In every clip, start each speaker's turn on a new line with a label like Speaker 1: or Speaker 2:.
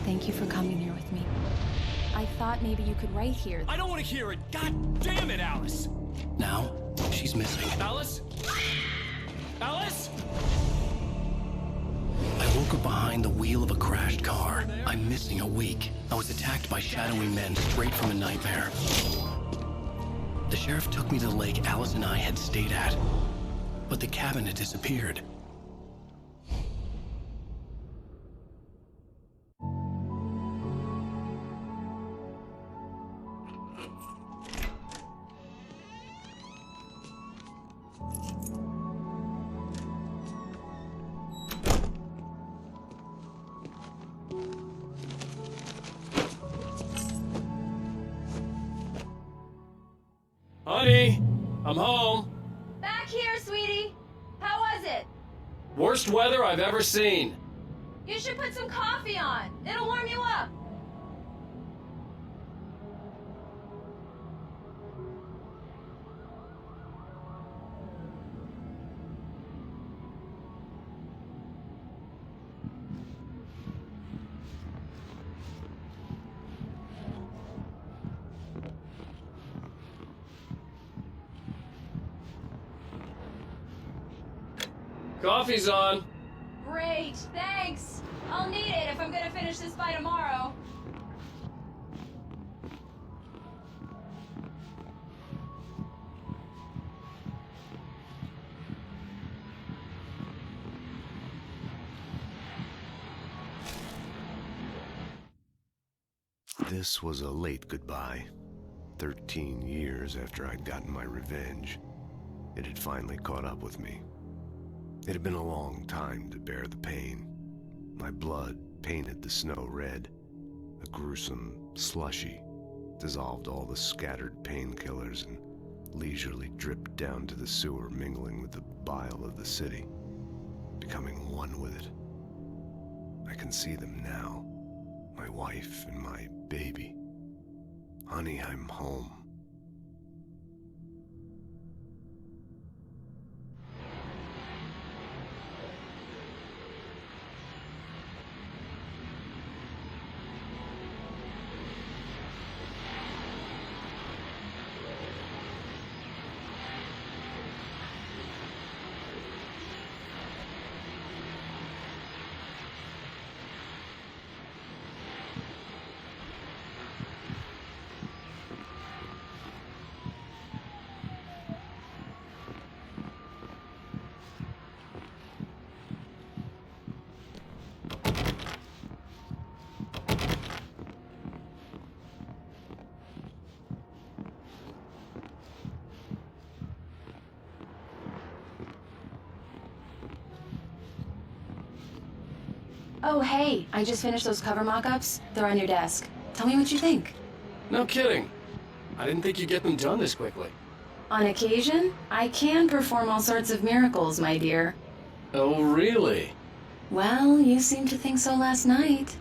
Speaker 1: Thank you for coming here with me. I thought maybe you could write here.
Speaker 2: I don't want to hear it! God damn it, Alice!
Speaker 3: Now, she's missing.
Speaker 2: Alice? Alice?
Speaker 3: I woke up behind the wheel of a crashed car. I'm missing a week. I was attacked by shadowy men straight from a nightmare. The sheriff took me to the lake Alice and I had stayed at, but the cabin had disappeared.
Speaker 2: Honey, I'm home.
Speaker 4: Back here, sweetie. How was it?
Speaker 2: Worst weather I've ever seen.
Speaker 4: You should put some coffee on. It'll warm you up.
Speaker 2: Coffee's on.
Speaker 4: Great, thanks. I'll need it if I'm gonna finish this by tomorrow.
Speaker 5: This was a late goodbye. 13 years after I'd gotten my revenge, it had finally caught up with me. It had been a long time to bear the pain. My blood painted the snow red. A gruesome slushy dissolved all the scattered painkillers and leisurely dripped down to the sewer, mingling with the bile of the city, becoming one with it. I can see them now, my wife and my baby. Honey, I'm home.
Speaker 1: Oh, hey, I just finished those cover mock-ups. They're on your desk. Tell me what you think.
Speaker 2: No kidding. I didn't think you'd get them done this quickly.
Speaker 1: On occasion, I can perform all sorts of miracles, my dear.
Speaker 2: Oh, really?
Speaker 1: Well, you seemed to think so last night.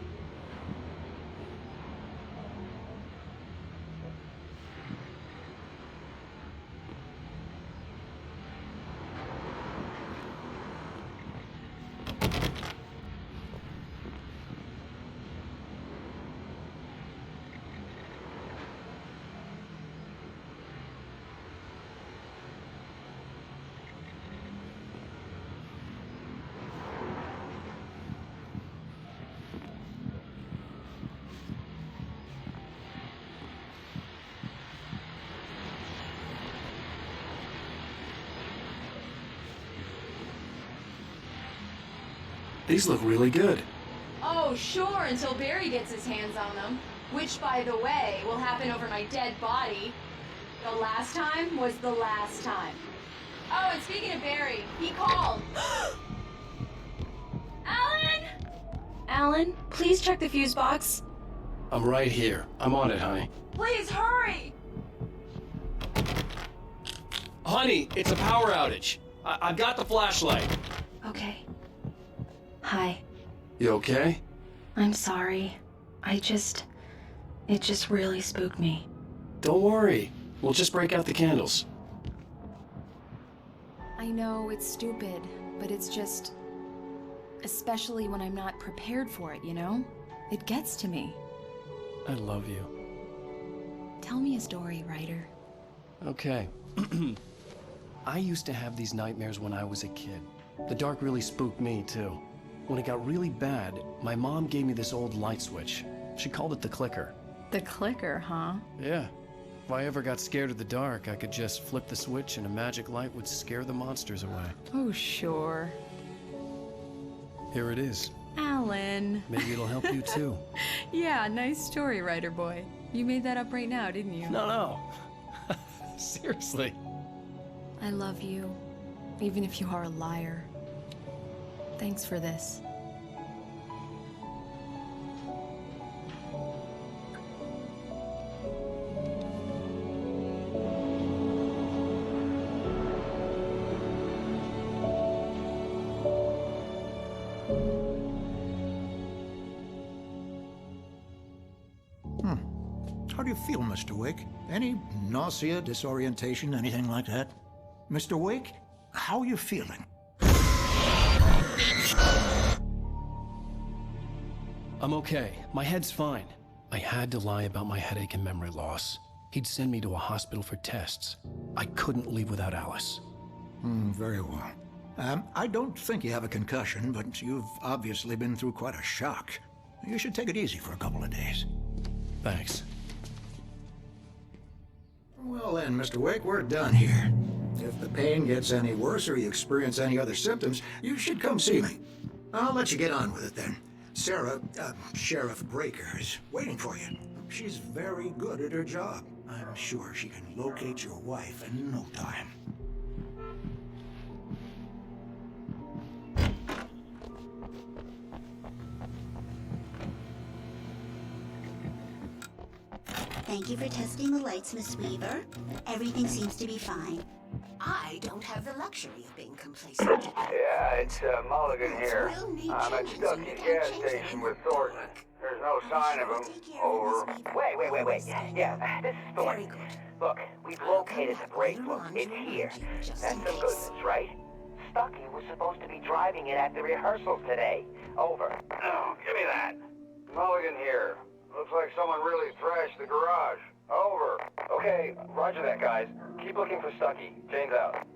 Speaker 2: These look really good.
Speaker 4: Oh, sure, until Barry gets his hands on them. Which, by the way, will happen over my dead body. The last time was the last time. Oh, and speaking of Barry, he called. Alan!
Speaker 1: Alan, please check the fuse box.
Speaker 2: I'm right here. I'm on it, honey.
Speaker 4: Please hurry!
Speaker 2: Honey, it's a power outage. I've got the flashlight.
Speaker 1: Okay. Hi.
Speaker 2: You okay?
Speaker 1: I'm sorry. It just really spooked me.
Speaker 2: Don't worry. We'll just break out the candles.
Speaker 1: I know it's stupid, but it's just... especially when I'm not prepared for it, you know? It gets to me.
Speaker 3: I love you.
Speaker 1: Tell me a story, Ryder.
Speaker 3: Okay. I used to have these nightmares when I was a kid. The dark really spooked me, too. When it got really bad, my mom gave me this old light switch. She called it the clicker.
Speaker 1: The clicker, huh?
Speaker 3: Yeah. If I ever got scared of the dark, I could just flip the switch and a magic light would scare the monsters away.
Speaker 1: Oh, sure.
Speaker 3: Here it is.
Speaker 1: Alan.
Speaker 3: Maybe it'll help you, too.
Speaker 1: Yeah, nice story, Ryder boy. You made that up right now, didn't you?
Speaker 3: No. Seriously.
Speaker 1: I love you, even if you are a liar. Thanks for this.
Speaker 6: How do you feel, Mr. Wake? Any nausea, disorientation, anything like that? Mr. Wake, how are you feeling?
Speaker 3: I'm okay. My head's fine. I had to lie about my headache and memory loss. He'd send me to a hospital for tests. I couldn't leave without Alice.
Speaker 6: Very well. I don't think you have a concussion, but you've obviously been through quite a shock. You should take it easy for a couple of days.
Speaker 3: Thanks.
Speaker 6: Well then, Mr. Wake, we're done here. If the pain gets any worse or you experience any other symptoms, you should come see me. I'll let you get on with it then. Sarah, Sheriff Breaker, is waiting for you. She's very good at her job. I'm sure she can locate your wife in no time.
Speaker 7: Thank you for testing the lights, Miss Weaver. Everything seems to be fine.
Speaker 8: I don't have the luxury of being complacent.
Speaker 9: Yeah, it's Mulligan here. I'm at Stuckey's gas station with Thornton. There's no sign of him. Over.
Speaker 8: Wait. Yeah, this is Thornton.
Speaker 7: Very good.
Speaker 8: Look, we've located the brake book. It's here. That's some good news, right? Stuckey was supposed to be driving it at the rehearsals today. Over.
Speaker 9: Oh, give me that. Mulligan here. Looks like someone really thrashed the garage. Over.
Speaker 2: Okay, roger that, guys. Keep looking for Stuckey. Jane's out.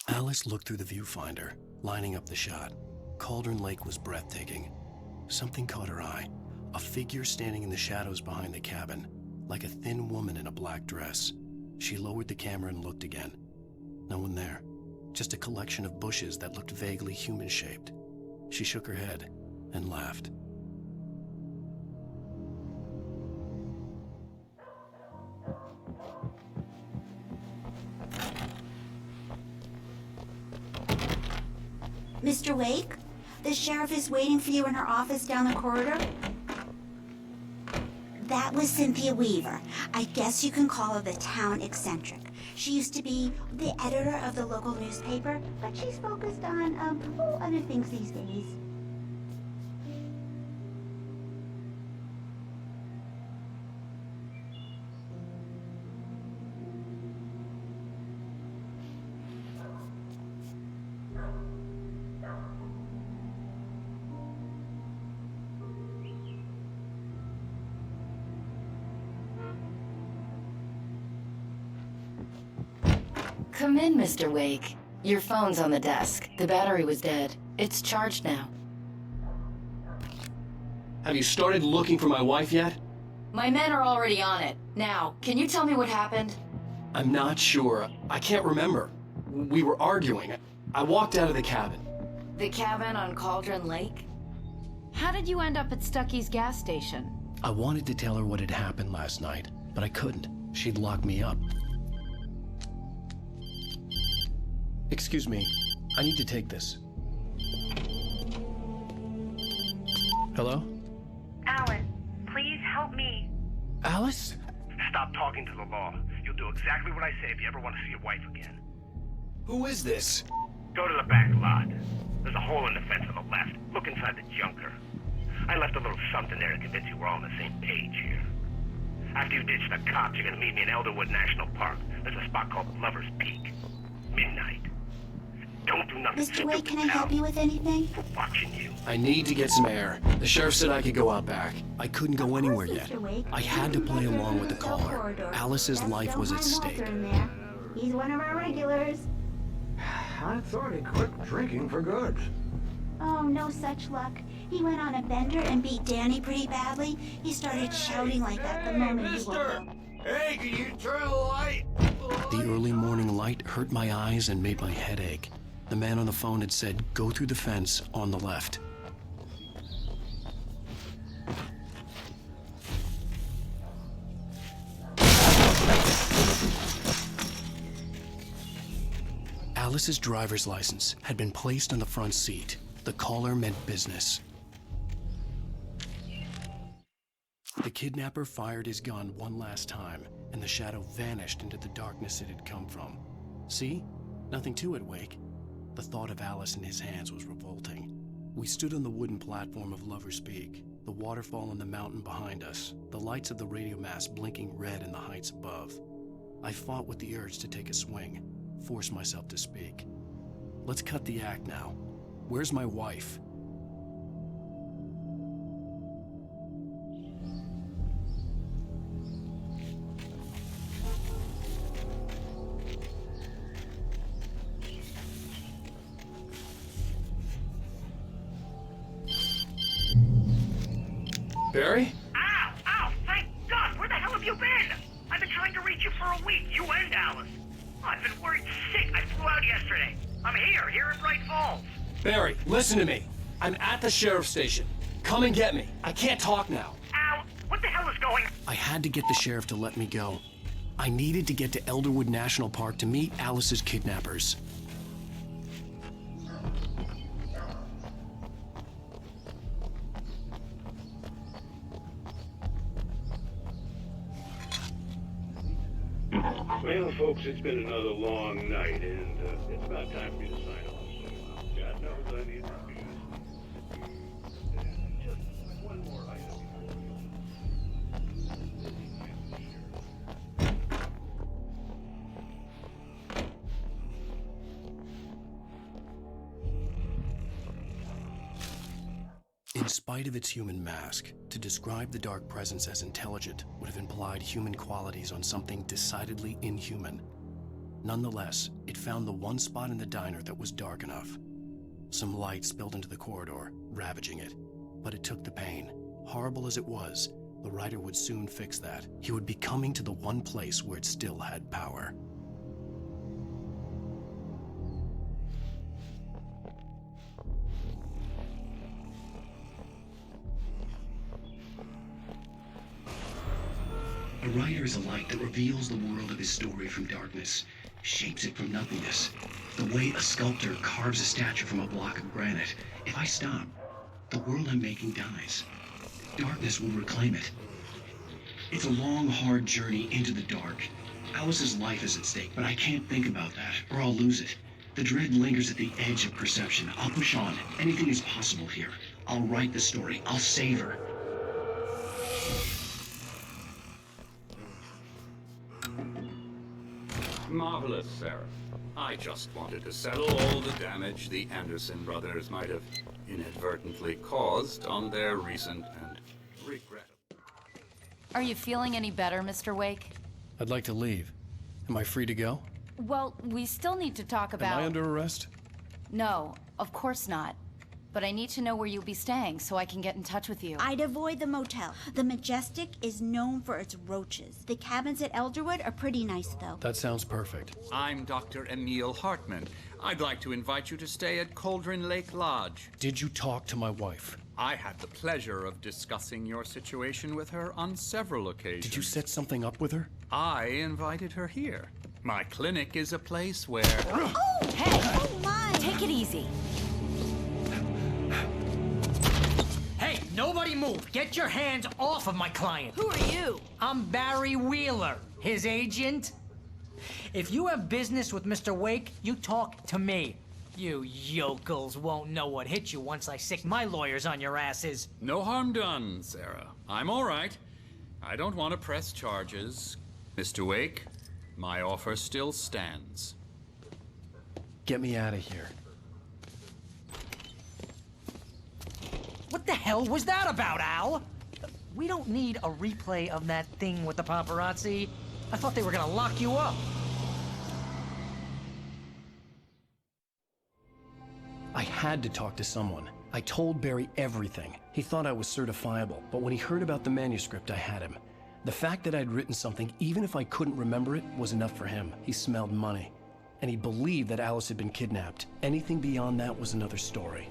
Speaker 3: Alice looked through the viewfinder, lining up the shot. Cauldron Lake was breathtaking. Something caught her eye. A figure standing in the shadows behind the cabin, like a thin woman in a black dress. She lowered the camera and looked again. No one there. Just a collection of bushes that looked vaguely human-shaped. She shook her head and laughed.
Speaker 7: Mr. Wake, the sheriff is waiting for you in her office down the corridor. That was Cynthia Weaver. I guess you can call her the town eccentric. She used to be the editor of the local newspaper, but she's focused on, other things these days.
Speaker 10: Come in, Mr. Wake. Your phone's on the desk. The battery was dead. It's charged now.
Speaker 2: Have you started looking for my wife yet?
Speaker 10: My men are already on it. Now, can you tell me what happened?
Speaker 2: I'm not sure. I can't remember. We were arguing. I walked out of the cabin.
Speaker 10: The cabin on Cauldron Lake? How did you end up at Stuckey's gas station?
Speaker 3: I wanted to tell her what had happened last night, but I couldn't. She'd locked me up. Excuse me, I need to take this. Hello?
Speaker 11: Alan, please help me.
Speaker 3: Alice?
Speaker 9: Stop talking to the law. You'll do exactly what I say if you ever want to see your wife again.
Speaker 2: Who is this?
Speaker 9: Go to the back lot. There's a hole in the fence on the left. Look inside the junker. I left a little something there to convince you we're all on the same page here.
Speaker 12: After you ditch the cops, you're gonna meet me in Elderwood National Park. There's a spot called Lover's Peak. Midnight. Don't do nothing
Speaker 7: Mr.
Speaker 12: stupid.
Speaker 7: Wake, can I help you with anything?
Speaker 12: For watching you.
Speaker 2: I need to get some air. The sheriff said I could go out back.
Speaker 3: I couldn't go anywhere yet.
Speaker 7: Mr. Wake.
Speaker 3: I had to play along with the
Speaker 7: Cell
Speaker 3: caller.
Speaker 7: corridor.
Speaker 3: Alice's
Speaker 7: That's
Speaker 3: life was at
Speaker 7: Johann
Speaker 3: stake.
Speaker 7: Walter in there. He's one of our regulars.
Speaker 6: I thought he quit drinking for good.
Speaker 7: Oh, no such luck. He went on a bender and beat Danny pretty badly. He started shouting like that the moment he woke up.
Speaker 9: Hey, can you turn the light?
Speaker 3: The early morning light hurt my eyes and made my head ache. The man on the phone had said, go through the fence on the left. Alice's driver's license had been placed on the front seat. The caller meant business. The kidnapper fired his gun one last time, and the shadow vanished into the darkness it had come from. See? Nothing to it, Wake. The thought of Alice in his hands was revolting. We stood on the wooden platform of Lover's Peak, the waterfall on the mountain behind us, the lights of the radio mast blinking red in the heights above. I fought with the urge to take a swing, force myself to speak. Let's cut the act now. Where's my wife?
Speaker 2: Barry?
Speaker 12: Ow! Ow! Thank God! Where the hell have you been? I've been trying to reach you for a week, you and Alice. I've been worried sick. I flew out yesterday. I'm here in Bright Falls.
Speaker 2: Barry, listen to me. I'm at the sheriff's station. Come and get me. I can't talk now.
Speaker 12: Ow! What the hell is going on?
Speaker 3: I had to get the sheriff to let me go. I needed to get to Elderwood National Park to meet Alice's kidnappers.
Speaker 13: Well, folks, it's been another long night, and it's about time for me to sign off. So, God knows I need to be. Just one more item.
Speaker 3: In spite of its human mask, to describe the dark presence as intelligent would have implied human qualities on something decidedly inhuman. Nonetheless, it found the one spot in the diner that was dark enough. Some light spilled into the corridor, ravaging it. But it took the pain. Horrible as it was, the writer would soon fix that. He would be coming to the one place where it still had power. A writer is a light that reveals the world of his story from darkness, shapes it from nothingness. The way a sculptor carves a statue from a block of granite. If I stop, the world I'm making dies. Darkness will reclaim it. It's a long, hard journey into the dark. Alice's life is at stake, but I can't think about that, or I'll lose it. The dread lingers at the edge of perception. I'll push on. Anything is possible here. I'll write the story. I'll save her.
Speaker 14: Marvelous, Sarah. I just wanted to settle all the damage the Anderson brothers might have inadvertently caused on their recent and regrettable...
Speaker 10: Are you feeling any better, Mr. Wake?
Speaker 3: I'd like to leave. Am I free to go?
Speaker 10: Well, we still need to talk about...
Speaker 3: Am I under arrest?
Speaker 10: No, of course not. But I need to know where you'll be staying so I can get in touch with you.
Speaker 7: I'd avoid the motel. The Majestic is known for its roaches. The cabins at Elderwood are pretty nice, though.
Speaker 3: That sounds perfect.
Speaker 14: I'm Dr. Emil Hartman. I'd like to invite you to stay at Cauldron Lake Lodge.
Speaker 3: Did you talk to my wife?
Speaker 14: I had the pleasure of discussing your situation with her on several occasions.
Speaker 3: Did you set something up with her?
Speaker 14: I invited her here. My clinic is a place where...
Speaker 7: Oh! Hey! Oh, my!
Speaker 10: Take it easy.
Speaker 15: Hey, nobody move! Get your hands off of my client!
Speaker 10: Who are you?
Speaker 15: I'm Barry Wheeler, his agent. If you have business with Mr. Wake, you talk to me. You yokels won't know what hit you once I sick my lawyers on your asses.
Speaker 14: No harm done, Sarah. I'm all right. I don't want to press charges. Mr. Wake, my offer still stands.
Speaker 3: Get me out of here.
Speaker 15: What the hell was that about, Al? We don't need a replay of that thing with the paparazzi. I thought they were gonna lock you up.
Speaker 3: I had to talk to someone. I told Barry everything. He thought I was certifiable, but when he heard about the manuscript, I had him. The fact that I'd written something, even if I couldn't remember it, was enough for him. He smelled money. And he believed that Alice had been kidnapped. Anything beyond that was another story.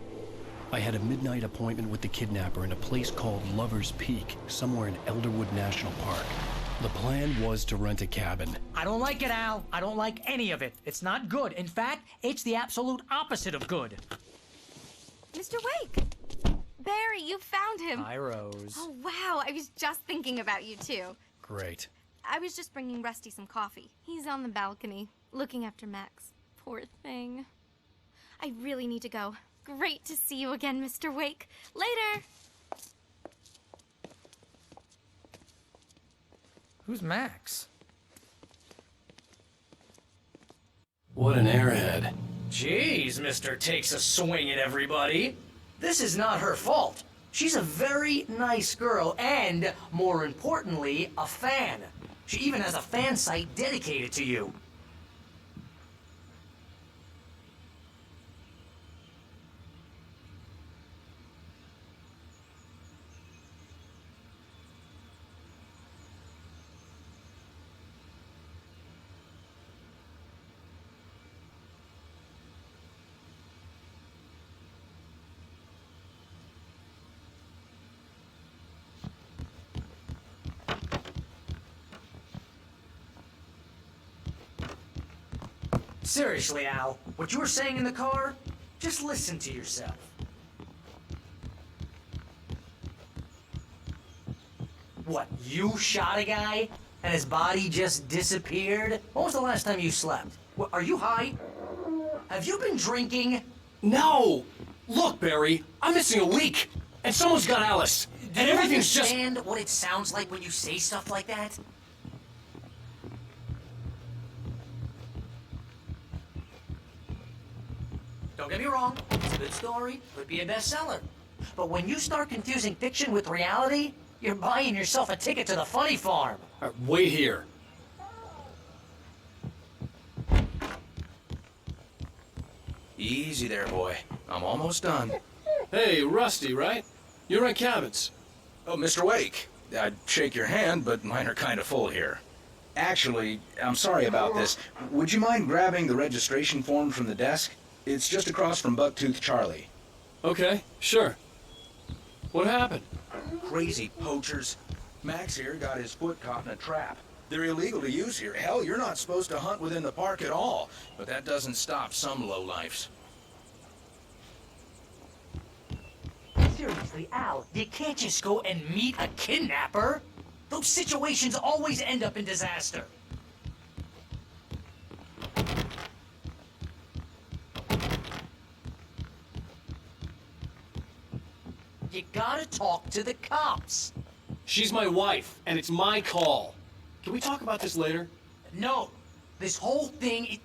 Speaker 3: I had a midnight appointment with the kidnapper in a place called Lover's Peak, somewhere in Elderwood National Park. The plan was to rent a cabin.
Speaker 15: I don't like it, Al. I don't like any of it. It's not good. In fact, it's the absolute opposite of good.
Speaker 16: Mr. Wake! Barry, you found him!
Speaker 15: Hi, Rose.
Speaker 16: Oh, wow. I was just thinking about you, too.
Speaker 3: Great.
Speaker 16: I was just bringing Rusty some coffee. He's on the balcony, looking after Max. Poor thing. I really need to go. Great to see you again, Mr. Wake. Later!
Speaker 15: Who's Max?
Speaker 3: What an airhead.
Speaker 15: Jeez, Mr. Takes a Swing at Everybody. This is not her fault. She's a very nice girl and, more importantly, a fan. She even has a fan site dedicated to you. Seriously, Al, what you were saying in the car, just listen to yourself. What, you shot a guy and his body just disappeared? When was the last time you slept? What, are you high? Have you been drinking?
Speaker 2: No! Look, Barry, I'm missing a week, and someone's got Alice, and everything's just...
Speaker 15: Do you understand what it sounds like when you say stuff like that? Don't get me wrong, it's a good story, could be a bestseller. But when you start confusing fiction with reality, you're buying yourself a ticket to the funny farm.
Speaker 2: Wait here.
Speaker 17: Easy there, boy. I'm almost done.
Speaker 2: Hey, Rusty, right? You rent cabins.
Speaker 17: Oh, Mr. Wake. I'd shake your hand, but mine are kind of full here. Actually, I'm sorry about this. Would you mind grabbing the registration form from the desk? It's just across from Bucktooth Charlie.
Speaker 2: Okay, sure. What happened?
Speaker 17: Crazy poachers. Max here got his foot caught in a trap. They're illegal to use here. Hell, you're not supposed to hunt within the park at all. But that doesn't stop some lowlifes.
Speaker 15: Seriously, Al, you can't just go and meet a kidnapper. Those situations always end up in disaster. You gotta talk to the cops.
Speaker 2: She's my wife, and it's my call. Can we talk about this later?
Speaker 15: No. This whole thing...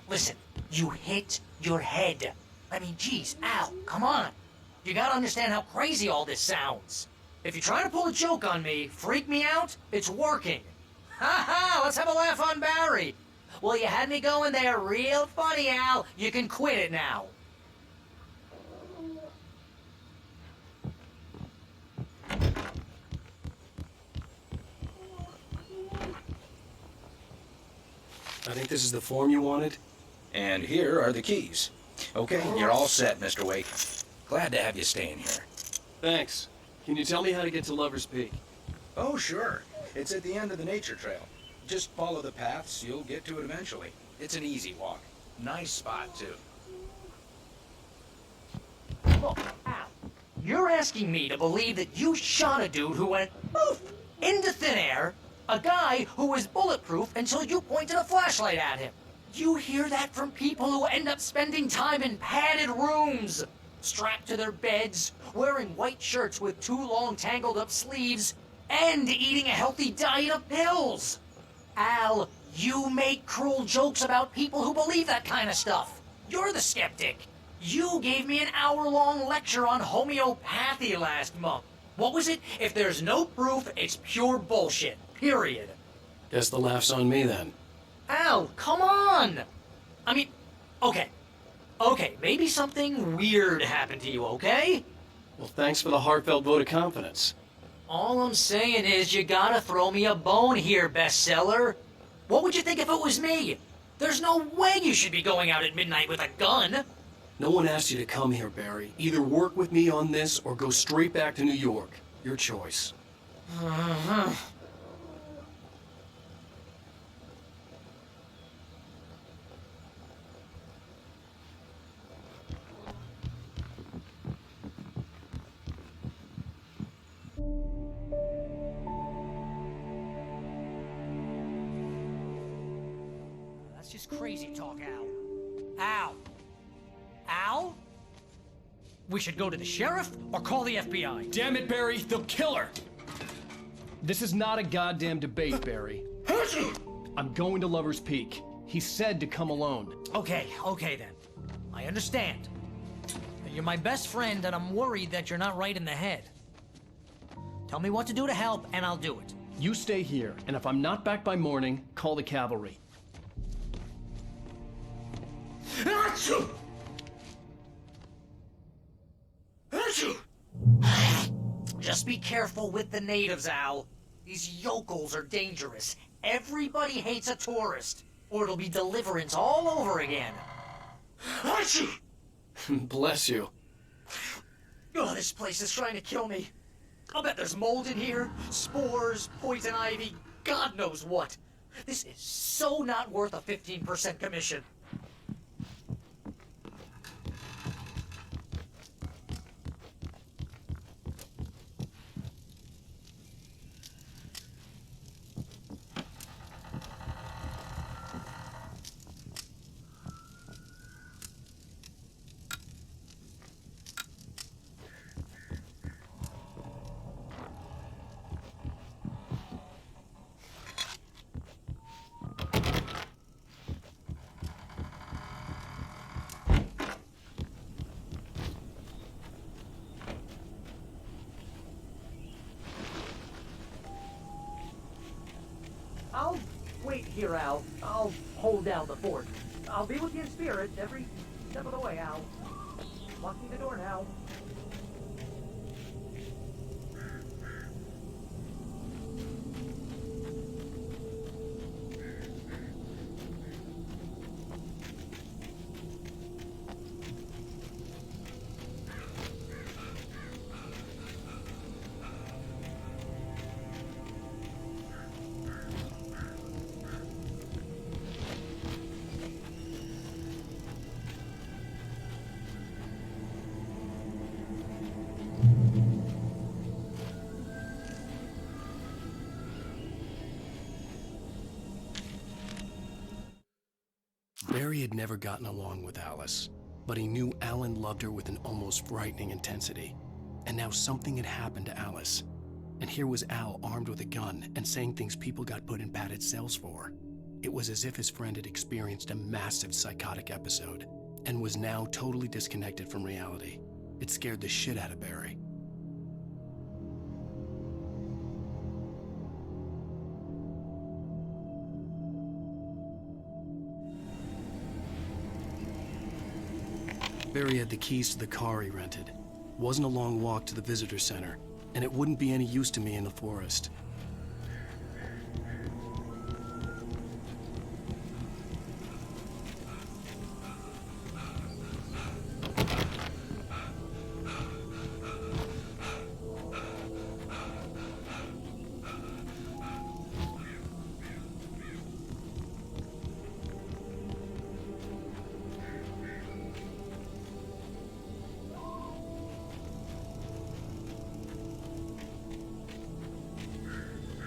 Speaker 15: Listen, you hit your head. I mean, geez, Al, come on. You gotta understand how crazy all this sounds. If you're trying to pull a joke on me, freak me out, it's working. Ha ha, let's have a laugh on Barry. Well, you had me going there real funny, Al. You can quit it now.
Speaker 2: I think this is the form you wanted.
Speaker 17: And here are the keys. Okay, you're all set, Mr. Wake. Glad to have you staying here.
Speaker 2: Thanks. Can you tell me how to get to Lover's Peak?
Speaker 17: Oh, sure. It's at the end of the nature trail. Just follow the paths, you'll get to it eventually. It's an easy walk. Nice spot, too.
Speaker 15: Look, Al, you're asking me to believe that you shot a dude who went poof into thin air, a guy who was bulletproof until you pointed a flashlight at him. You hear that from people who end up spending time in padded rooms, strapped to their beds, wearing white shirts with too long tangled up sleeves, and eating a healthy diet of pills. Al, you make cruel jokes about people who believe that kind of stuff. You're the skeptic. You gave me an hour-long lecture on homeopathy last month. What was it? If there's no proof, it's pure bullshit. Period.
Speaker 2: Guess the laugh's on me then.
Speaker 15: Al, come on! I mean, okay. Okay, maybe something weird happened to you, okay?
Speaker 2: Well, thanks for the heartfelt vote of confidence.
Speaker 15: All I'm saying is you gotta throw me a bone here, bestseller. What would you think if it was me? There's no way you should be going out at midnight with a gun.
Speaker 2: No one asked you to come here, Barry. Either work with me on this or go straight back to New York. Your choice.
Speaker 15: That's just crazy talk, Al. Al? Al? We should go to the sheriff or call the FBI.
Speaker 2: Damn it, Barry, they'll kill her!
Speaker 18: This is not a goddamn debate, Barry. I'm going to Lover's Peak. He said to come alone.
Speaker 15: Okay then. I understand. You're my best friend and I'm worried that you're not right in the head. Tell me what to do to help and I'll do it.
Speaker 18: You stay here, and if I'm not back by morning, call the cavalry.
Speaker 15: Just be careful with the natives, Al. These yokels are dangerous. Everybody hates a tourist, or it'll be Deliverance all over again.
Speaker 2: Bless you.
Speaker 15: Oh, this place is trying to kill me. I'll bet there's mold in here, spores, poison ivy, God knows what. This is so not worth a 15% commission. I'll wait here, Al. I'll hold down the fort. I'll be with you in spirit every step of the way, Al. Locking the door now.
Speaker 3: Barry had never gotten along with Alice, but he knew Alan loved her with an almost frightening intensity. And now something had happened to Alice. And here was Al armed with a gun and saying things people got put in padded cells for. It was as if his friend had experienced a massive psychotic episode and was now totally disconnected from reality. It scared the shit out of Barry. Barry had the keys to the car he rented. Wasn't a long walk to the visitor center, and it wouldn't be any use to me in the forest.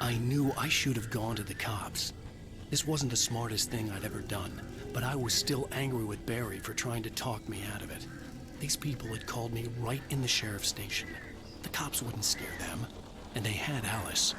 Speaker 3: I knew I should have gone to the cops. This wasn't the smartest thing I'd ever done, but I was still angry with Barry for trying to talk me out of it. These people had called me right in the sheriff's station. The cops wouldn't scare them. and they had Alice.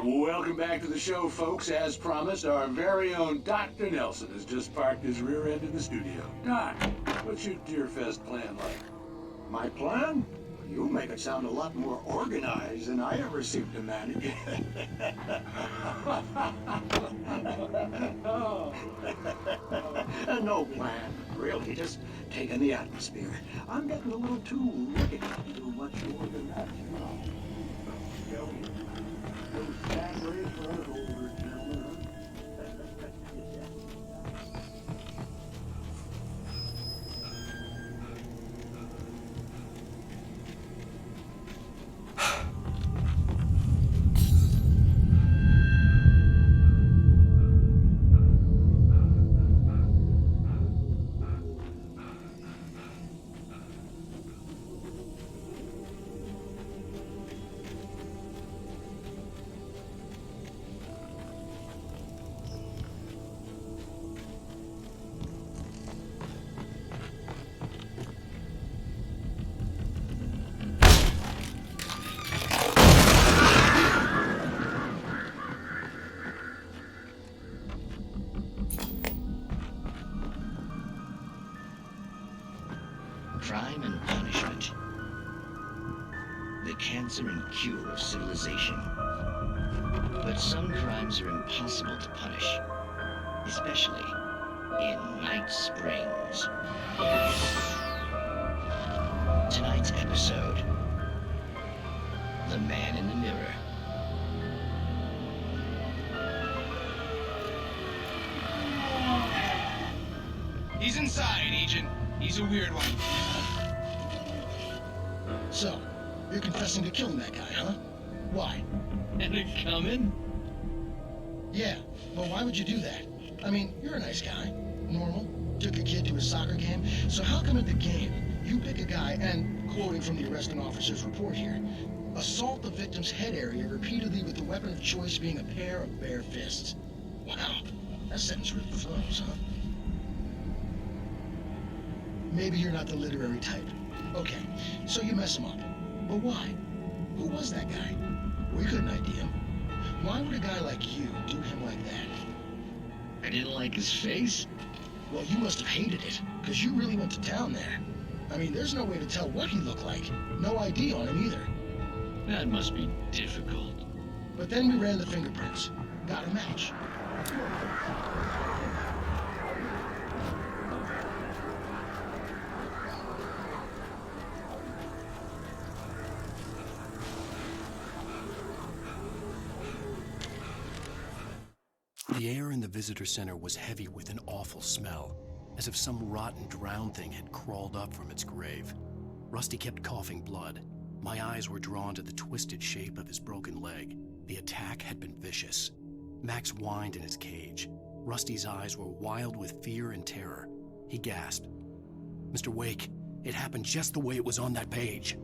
Speaker 13: Welcome back to the show, folks. As promised, our very own Dr. Nelson has just parked his rear end in the studio. Doc, what's your Deerfest plan like?
Speaker 6: My plan? You make it sound a lot more organized than I ever seem to manage. No plan, really. Just taking the atmosphere. I'm getting a little too wicked to do much more than that, you know. Those sack rays for us older gentlemen,
Speaker 19: Crime and punishment. The cancer and cure of civilization. But some crimes are impossible to punish, especially in Night Springs. Tonight's episode, The Man in the Mirror.
Speaker 20: He's inside, Agent. He's a weird one.
Speaker 21: So, you're confessing to killing that guy, huh? Why?
Speaker 19: And it coming?
Speaker 21: Yeah, but why would you do that? I mean, you're a nice guy. Normal. Took a kid to a soccer game. So how come at the game, you pick a guy and, quoting from the arresting officer's report here, assault the victim's head area repeatedly with the weapon of choice being a pair of bare fists? Wow, that sentence really flows, huh? Maybe you're not the literary type. Okay, so you mess him up. But why? Who was that guy? We couldn't ID him. Why would a guy like you do him like that?
Speaker 19: I didn't like his face.
Speaker 21: Well, you must have hated it, because you really went to town there. I mean, there's no way to tell what he looked like. No ID on him either.
Speaker 19: That must be difficult.
Speaker 21: But then we ran the fingerprints. Got a match.
Speaker 3: The air in the visitor center was heavy with an awful smell, as if some rotten drowned thing had crawled up from its grave. Rusty kept coughing blood. My eyes were drawn to the twisted shape of his broken leg. The attack had been vicious. Max whined in his cage. Rusty's eyes were wild with fear and terror. He gasped. "Mr. Wake, it happened just the way it was on that page."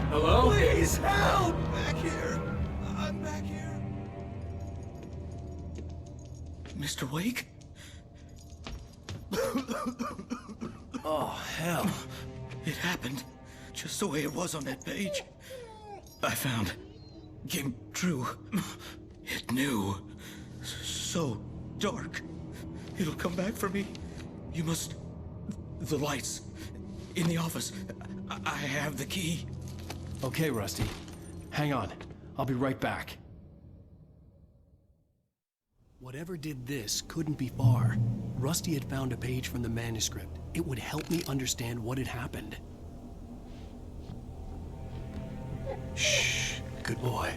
Speaker 2: Hello?
Speaker 6: Please help! Back here. I'm back here.
Speaker 3: Mr. Wake? Oh, hell.
Speaker 5: It happened just the way it was on that page. I found. Came true. It knew. So dark. It'll come back for me. You must... The lights. In the office. I have the key.
Speaker 18: Okay, Rusty. Hang on. I'll be right back.
Speaker 2: Whatever did this couldn't be far. Rusty had found a page from the manuscript. It would help me understand what had happened. Shh. Good boy.